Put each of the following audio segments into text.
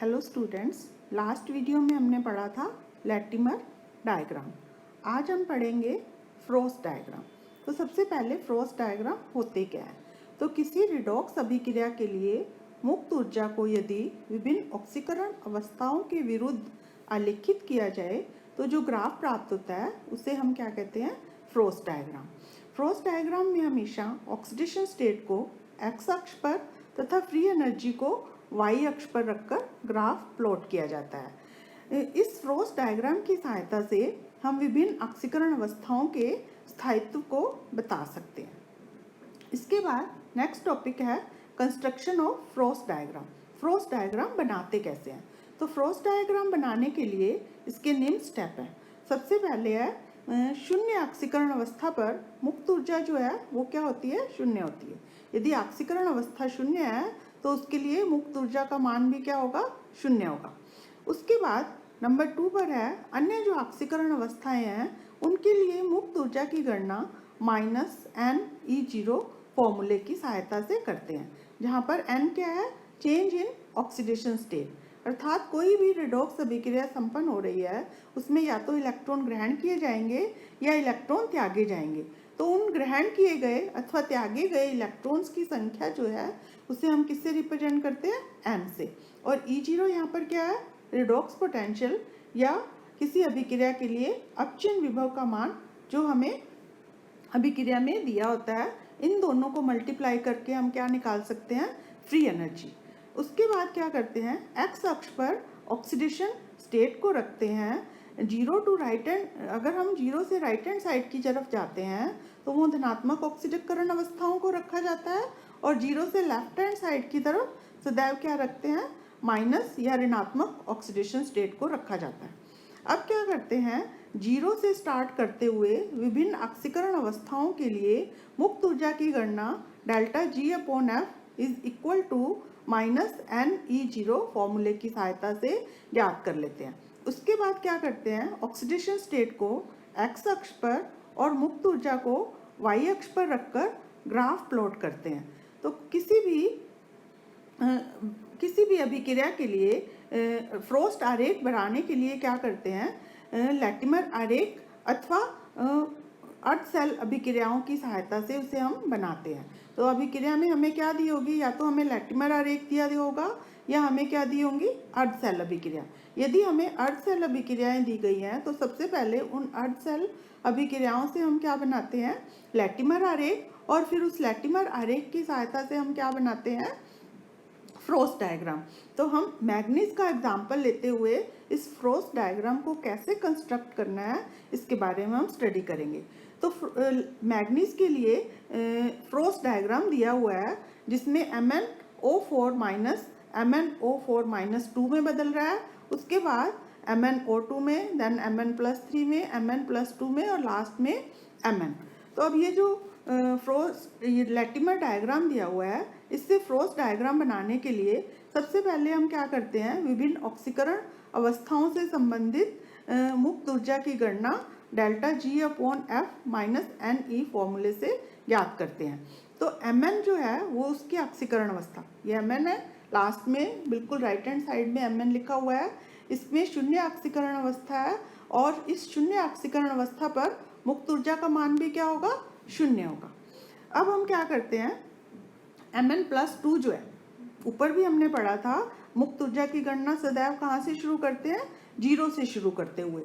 Hello students, last video में हमने पढ़ा था लैटिमर डायग्राम। आज हम पढ़ेंगे फ्रोस्ट डायग्राम। तो सबसे पहले फ्रोस्ट डायग्राम होते क्या है। तो किसी रिडॉक्स अभिक्रिया के लिए मुक्त ऊर्जा को यदि विभिन्न ऑक्सीकरण अवस्थाओं के विरुद्ध आलेखित किया जाए तो जो ग्राफ प्राप्त होता है उसे हम क्या कहते हैं, फ्रोस्ट डायग्राम। फ्रोस्ट डायग्राम में हमेशा ऑक्सीडेशन स्टेट को एक्स अक्ष पर तथा फ्री एनर्जी को वाई अक्ष पर रखकर ग्राफ प्लॉट किया जाता है। इस फ्रोस्ट डायग्राम की सहायता से हम विभिन्न ऑक्सीकरण अवस्थाओं के स्थायित्व को बता सकते हैं। इसके बाद नेक्स्ट टॉपिक है construction of frost diagram. Frost diagram बनाते कैसे हैं। तो फ्रोस्ट डायग्राम बनाने के लिए इसके निम्न स्टेप हैं। सबसे पहले है शून्य ऑक्सीकरण अवस्था पर मुक्त ऊर्जा जो है वो क्या होती है, शून्य होती है। यदि ऑक्सीकरण अवस्था शून्य है तो उसके लिए मुक्त ऊर्जा का मान भी क्या होगा, शून्य होगा। उसके बाद नंबर 2 पर है अन्य जो ऑक्सीकरण अवस्थाएं हैं उनके लिए मुक्त ऊर्जा की गणना -NE0 फॉर्मूले की सहायता से करते हैं, जहाँ पर n क्या है, चेंज इन ऑक्सीडेशन स्टेट। अर्थात कोई भी रिडॉक्स अभिक्रिया संपन्न हो रही है उसमें या तो इलेक्ट्रॉन ग्रहण किए जाएंगे या इलेक्ट्रॉन त्यागे जाएंगे। तो उन ग्रहण किए गए अथवा त्यागे गए इलेक्ट्रॉन्स की संख्या जो है उसे हम किससे रिप्रेजेंट करते हैं, n से। और E0 यहाँ पर क्या है, रिडॉक्स पोटेंशियल या किसी अभिक्रिया के लिए अपचयन विभव का मान जो हमें अभिक्रिया में दिया होता है। इन दोनों को मल्टीप्लाई करके हम क्या निकाल सकते हैं, फ्री एनर्जी। उसके बाद क्या करते हैं, एक्स अक्ष पर ऑक्सीडेशन स्टेट को रखते हैं 0 टू राइट हैंड। अगर हम 0 से राइट हैंड साइड की तरफ जाते हैं तो वो धनात्मक ऑक्सीकरण अवस्थाओं को रखा जाता है, और 0 से लेफ्ट हैंड साइड की तरफ सदैव क्या रखते हैं, माइनस या ऋणात्मक ऑक्सीडेशन स्टेट को रखा जाता है। अब क्या करते हैं, 0 से स्टार्ट करते हुए विभिन्न ऑक्सीकरण अवस्थाओं के लिए मुक्त ऊर्जा की गणना ΔG/F is equal to -NE0 फॉर्मूले की सहायता से ज्ञात कर लेते हैं। उसके बाद क्या करते हैं, ऑक्सीडेशन स्टेट को एक्स अक्ष पर और मुक्त ऊर्जा को वाई अक्ष पर रखकर ग्राफ प्लॉट करते हैं। तो किसी भी अभिक्रिया के लिए फ्रोस्ट आरेख बनाने के लिए क्या करते हैं, लैटिमर आरेख अथवा अर्ध सेल अभिक्रियाओं की सहायता से उसे हम बनाते हैं। तो अभिक्रिया में हमें क्या दी होगी, या तो हमें लैटिमर आरेख दिया होगा या हमें क्या दी होंगी, अर्ध सेल अभिक्रिया। यदि हमें अर्ध सेल अभिक्रियाएं दी गई हैं तो सबसे पहले उन अर्ध सेल अभिक्रियाओं से हम क्या बनाते हैं, लैटिमर आरेख, और फिर उस लैटिमर आरेख की सहायता से हम क्या बनाते हैं, फ्रोस्ट डायग्राम। तो हम मैग्नीज का एग्जाम्पल लेते हुए इस फ्रोस्ट डायग्राम को कैसे कंस्ट्रक्ट करना है इसके बारे में हम स्टडी करेंगे। तो मैग्नीज के लिए फ्रोस्ट डायग्राम दिया हुआ है जिसमें MnO4 माइनस MnO4 -2 में बदल रहा है, उसके बाद MnO2 में, देन Mn+3 में, Mn+2 में और लास्ट में Mn। तो अब ये जो लैटिमर डायग्राम दिया हुआ है, इससे फ्रोस्ट डायग्राम बनाने के लिए सबसे पहले हम क्या करते हैं, विभिन्न ऑक्सीकरण अवस्थाओं से संबंधित मुक्त ऊर्जा की गणना ΔG/F -NE फॉर्मूले से ज्ञात करते हैं। तो Mn जो है वो उसकी ऑक्सीकरण अवस्था, ये Mn है, लास्ट में बिल्कुल राइट हैंड साइड में Mn लिखा हुआ है। इसमें शून्य ऑक्सीकरण अवस्था है और इस शून्य ऑक्सीकरण अवस्था पर मुक्त ऊर्जा का मान भी क्या होगा, शून्य होगा। अब हम क्या करते हैं, Mn+2 जो है, ऊपर भी हमने पढ़ा था मुक्त ऊर्जा की गणना सदैव कहाँ से शुरू करते हैं, 0 से शुरू करते हुए।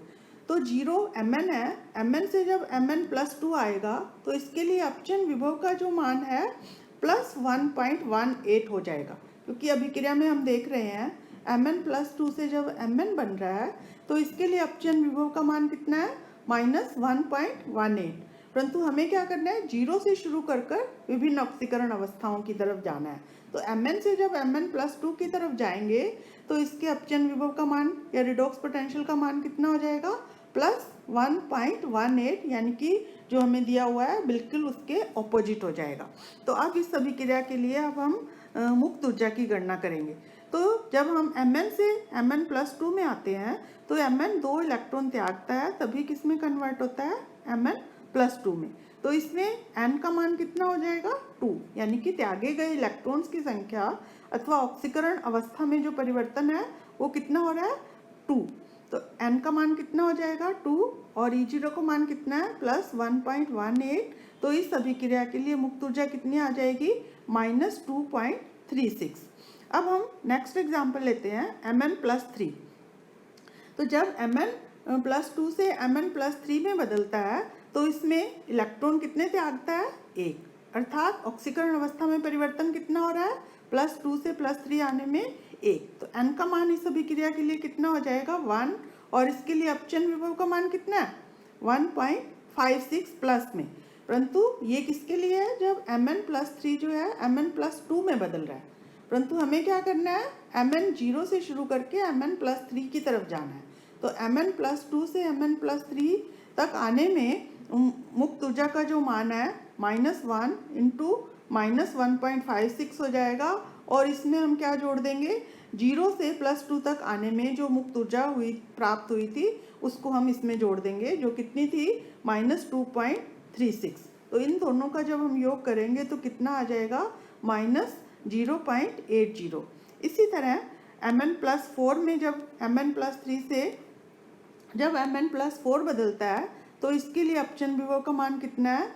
तो 0 Mn है, Mn से जब Mn+2 आएगा तो इसके लिए अपचयन विभव का जो मान है +1.18 हो जाएगा, क्योंकि अभिक्रिया में हम देख रहे हैं Mn+2 से जब Mn बन रहा है तो इसके लिए अपचयन विभव का मान कितना है, -1.18। परंतु हमें क्या करना है, 0 से शुरू कर विभिन्न ऑक्सीकरण अवस्थाओं की तरफ जाना है। तो Mn से जब Mn+2 की तरफ जाएंगे तो इसके अपचयन विभव का मान या रिडॉक्स पोटेंशियल का मान कितना हो जाएगा, +1.18, यानी कि जो हमें दिया हुआ है बिल्कुल उसके ऑपोजिट हो जाएगा। तो अब इस अभिक्रिया के लिए अब हम मुक्त ऊर्जा की गणना करेंगे। तो जब हम Mn से Mn+2 में आते हैं तो Mn 2 इलेक्ट्रॉन त्यागता है, तभी किस में कन्वर्ट होता है, Mn+2 में। तो इसमें n का मान कितना हो जाएगा, 2, यानी कि त्यागे गए इलेक्ट्रॉन्स की संख्या अथवा ऑक्सीकरण अवस्था में जो परिवर्तन है वो कितना हो रहा है 2। तो n का मान कितना हो जाएगा 2 और E0 का मान कितना है +1.18। तो इस अभिक्रिया के लिए मुक्त ऊर्जा कितनी आ जाएगी -2.36। अब हम नेक्स्ट एग्जाम्पल लेते हैं Mn+3। तो जब Mn+2 से Mn+3 में बदलता है तो इसमें इलेक्ट्रॉन कितने त्यागता है 1, अर्थात ऑक्सीकरण अवस्था में परिवर्तन कितना हो रहा है +2 से +3 आने में 1। तो n का मान इस अभिक्रिया के लिए कितना हो जाएगा 1 और इसके लिए अपचयन विभव का मान कितना है 1.56 प्लस में। परंतु ये किसके लिए है जब Mn+3 जो है Mn+2 में बदल रहा है। परंतु हमें क्या करना है Mn0 से शुरू करके Mn+3 की तरफ जाना है। तो Mn+2 से Mn+3 तक आने में मुक्त ऊर्जा का जो मान है -1 इंटू -1.56 हो जाएगा और इसमें हम क्या जोड़ देंगे 0 से +2 तक आने में जो मुक्त ऊर्जा प्राप्त हुई थी उसको हम इसमें जोड़ देंगे जो कितनी थी -2.36। तो इन दोनों का जब हम योग करेंगे तो कितना आ जाएगा -0.80। इसी तरह Mn+4 में जब Mn+3 से जब Mn+4 बदलता है तो इसके लिए अपचयन विभव का मान कितना है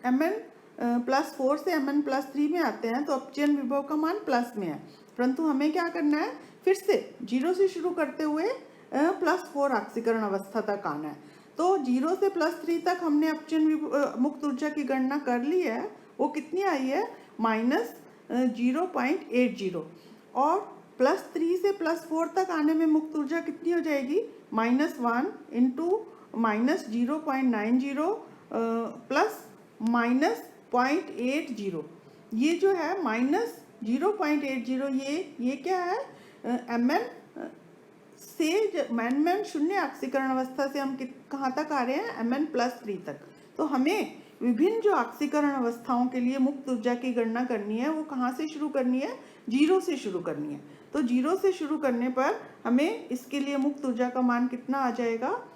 Mn+4 से Mn+3 में आते हैं तो अपचयन विभव का मान प्लस में है। परंतु हमें क्या करना है फिर से 0 से शुरू करते हुए +4 ऑक्सीकरण अवस्था तक आना है। तो 0 से +3 तक हमने अपचयन मुक्त ऊर्जा की गणना कर ली है, वो कितनी आई है -0.80 और +3 से +4 तक आने में मुक्त ऊर्जा कितनी हो जाएगी -1 इंटू -0.90 प्लस -0.80। ये जो है -0.80 ये क्या है Mn से Mn शून्य ऑक्सीकरण अवस्था से हम कहाँ तक आ रहे हैं Mn+3 तक। तो हमें विभिन्न जो ऑक्सीकरण अवस्थाओं के लिए मुक्त ऊर्जा की गणना करनी है वो कहाँ से शुरू करनी है 0 से शुरू करनी है। तो 0 से शुरू करने पर हमें इसके लिए मुक्त ऊर्जा का मान कितना आ जाएगा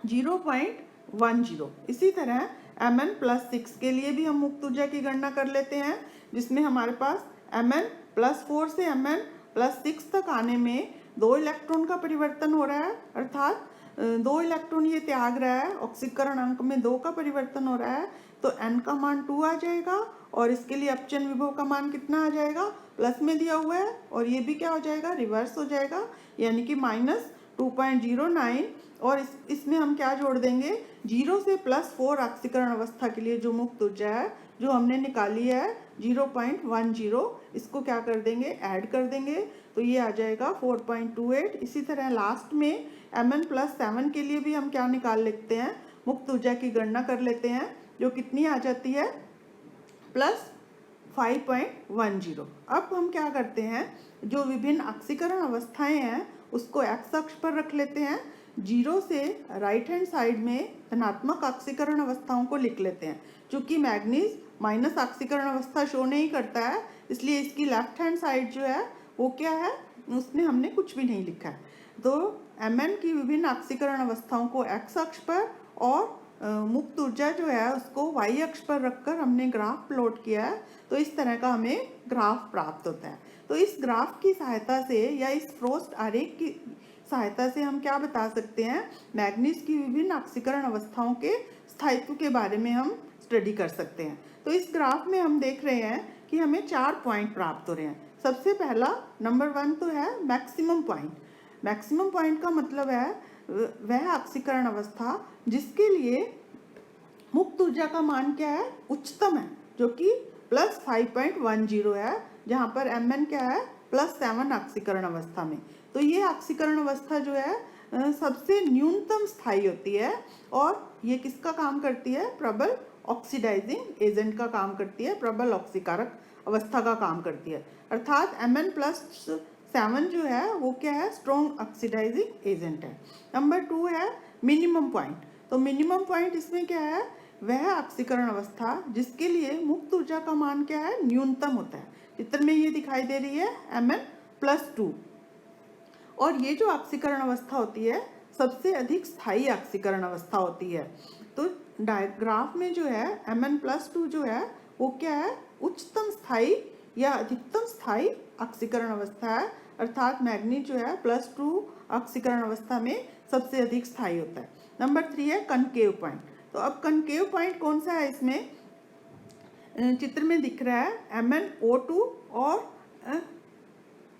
0.10। इसी तरह Mn+6 के लिए भी हम मुक्त ऊर्जा की गणना कर लेते हैं जिसमें हमारे पास Mn+4 से Mn+6 तक आने में 2 इलेक्ट्रॉन का परिवर्तन हो रहा है, अर्थात 2 इलेक्ट्रॉन ये त्याग रहा है, ऑक्सीकरण अंक में 2 का परिवर्तन हो रहा है। तो n का मान 2 आ जाएगा और इसके लिए अपचयन विभव का मान कितना आ जाएगा प्लस में दिया हुआ है और ये भी क्या हो जाएगा रिवर्स हो जाएगा यानी कि -2.09 और इसमें हम क्या जोड़ देंगे 0 से +4 ऑक्सीकरण अवस्था के लिए जो मुक्त ऊर्जा है जो हमने निकाली है 0.10, इसको क्या कर देंगे ऐड कर देंगे तो ये आ जाएगा 4.28। इसी तरह लास्ट में Mn+7 के लिए भी हम क्या निकाल लेते हैं मुक्त ऊर्जा की गणना कर लेते हैं जो कितनी आ जाती है +5.10। अब हम क्या करते हैं जो विभिन्न ऑक्सीकरण अवस्थाएं हैं उसको x अक्ष पर रख लेते हैं। 0 से राइट हैंड साइड में धनात्मक ऑक्सीकरण अवस्थाओं को लिख लेते हैं। चूँकि मैग्नीज माइनस ऑक्सीकरण अवस्था शो नहीं करता है इसलिए इसकी लेफ्ट हैंड साइड जो है वो क्या है उसमें हमने कुछ भी नहीं लिखा है। तो Mn की विभिन्न ऑक्सीकरण अवस्थाओं को x अक्ष पर और मुक्त ऊर्जा जो है उसको y अक्ष पर रखकर हमने ग्राफ प्लॉट किया है। तो इस तरह का हमें ग्राफ प्राप्त होता है। तो इस ग्राफ की सहायता से या इस फ्रोस्ट आरेख की सहायता से हम क्या बता सकते हैं मैग्नीज की विभिन्न ऑक्सीकरण अवस्थाओं के स्थायित्व के बारे में हम स्टडी कर सकते हैं। तो इस ग्राफ में हम देख रहे हैं कि हमें 4 पॉइंट प्राप्त हो रहे हैं। सबसे पहला नंबर 1 तो है मैक्सिमम पॉइंट। मैक्सिमम पॉइंट का मतलब है वह ऑक्सीकरण अवस्था जिसके लिए मुक्त ऊर्जा का मान क्या है उच्चतम है जो कि +5.10 है, जहाँ पर Mn क्या है +7 ऑक्सीकरण अवस्था में। तो ये ऑक्सीकरण अवस्था जो है सबसे न्यूनतम स्थायी होती है और ये किसका काम करती है प्रबल ऑक्सीडाइजिंग एजेंट का काम करती है, प्रबल ऑक्सीकारक अवस्था का काम करती है। अर्थात Mn+7 जो है वो क्या है स्ट्रॉन्ग ऑक्सीडाइजिंग एजेंट है। नंबर 2 है मिनिमम पॉइंट। तो मिनिमम पॉइंट इसमें क्या है वह ऑक्सीकरण अवस्था जिसके लिए मुक्त ऊर्जा का मान क्या है न्यूनतम होता है। चित्र में ये दिखाई दे रही है Mn+2। और ये जो ऑक्सीकरण अवस्था होती है सबसे अधिक स्थायी ऑक्सीकरण अवस्था होती है। तो ग्राफ में जो है Mn+2 जो है वो क्या है उच्चतम स्थायी यह अधिकतम स्थायी ऑक्सीकरण अवस्था है, अर्थात मैग्नीज जो है +2 ऑक्सीकरण अवस्था में सबसे अधिक स्थायी होता है। नंबर 3 है कनकेव पॉइंट। तो अब कनकेव पॉइंट कौन सा है, इसमें चित्र में दिख रहा है MnO2 और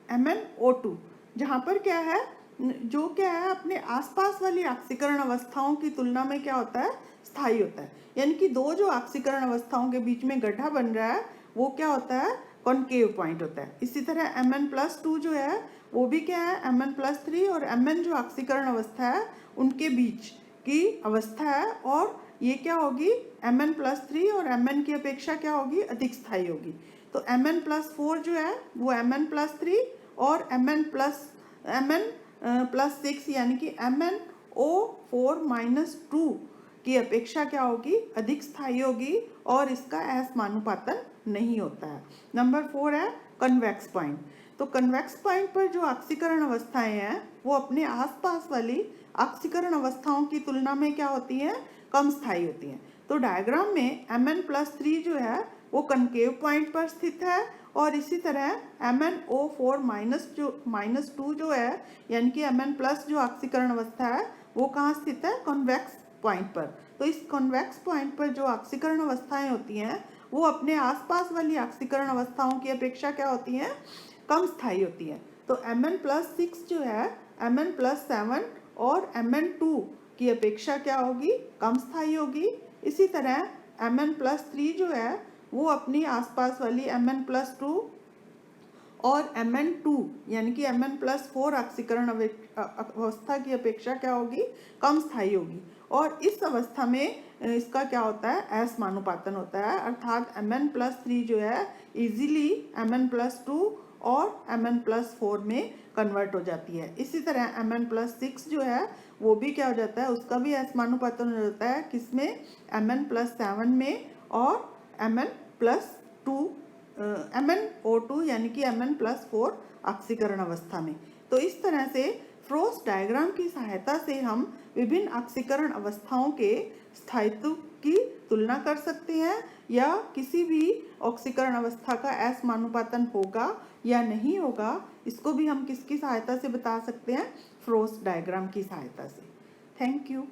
MnO2, जहाँ पर क्या है, जो क्या है अपने आसपास वाली ऑक्सीकरण अवस्थाओं की तुलना में क्या होता है, स्थायी होता है। यानी कि दो जो ऑक्सीकरण अवस्थाओं के बीच में गड्ढा बन रहा है वो क्या होता है, कॉनकेव पॉइंट होता है। इसी तरह Mn+2 जो है वो भी क्या है, Mn+3 और Mn जो ऑक्सीकरण अवस्था है उनके बीच की अवस्था है, और ये क्या होगी, Mn+3 और Mn की अपेक्षा क्या होगी, अधिक स्थायी होगी। तो Mn+4 जो है वो Mn+3 और Mn+6 यानी कि MnO4-2 की अपेक्षा क्या होगी, अधिक स्थायी होगी, और इसका असमानुपातन नहीं होता है। नंबर 4 है कन्वेक्स पॉइंट। तो कन्वेक्स पॉइंट पर जो ऑक्सीकरण अवस्थाएं हैं वो अपने आसपास वाली ऑक्सीकरण अवस्थाओं की तुलना में क्या होती हैं, कम स्थायी होती हैं। तो डायग्राम में Mn+3 जो है वो कनकेव पॉइंट पर स्थित है, और इसी तरह MnO4-2 जो है यानी कि Mn+ जो ऑक्सीकरण अवस्था है वो कहाँ स्थित है, कॉन्वेक्स पॉइंट पर। तो इस कॉन्वेक्स पॉइंट पर जो ऑक्सीकरण अवस्थाएं होती हैं वो अपने आसपास वाली ऑक्सीकरण अवस्थाओं की अपेक्षा क्या होती हैं, कम स्थायी होती हैं। तो Mn+6 जो है Mn+7 और Mn2 की अपेक्षा क्या होगी, कम स्थायी होगी। इसी तरह Mn+3 जो है वो अपनी आसपास वाली Mn+2 और Mn2 यानी कि Mn+4 ऑक्सीकरण अवस्था की अपेक्षा क्या होगी, कम स्थायी होगी, और इस अवस्था में इसका क्या होता है, असमानुपातन होता है, अर्थात Mn+3 जो है इजीली Mn+2 और Mn+4 में कन्वर्ट हो जाती है। इसी तरह Mn+6 जो है वो भी क्या हो जाता है, उसका भी असमानुपातन हो जाता है, किसमें, Mn+7 में और MnO2 यानी कि Mn+4 ऑक्सीकरण अवस्था में। तो इस तरह से फ्रोस्ट डायग्राम की सहायता से हम विभिन्न ऑक्सीकरण अवस्थाओं के स्थायित्व की तुलना कर सकते हैं, या किसी भी ऑक्सीकरण अवस्था का असमानुपातन होगा या नहीं होगा, इसको भी हम किसकी सहायता से बता सकते हैं, फ्रोस्ट डायग्राम की सहायता से। Thank you.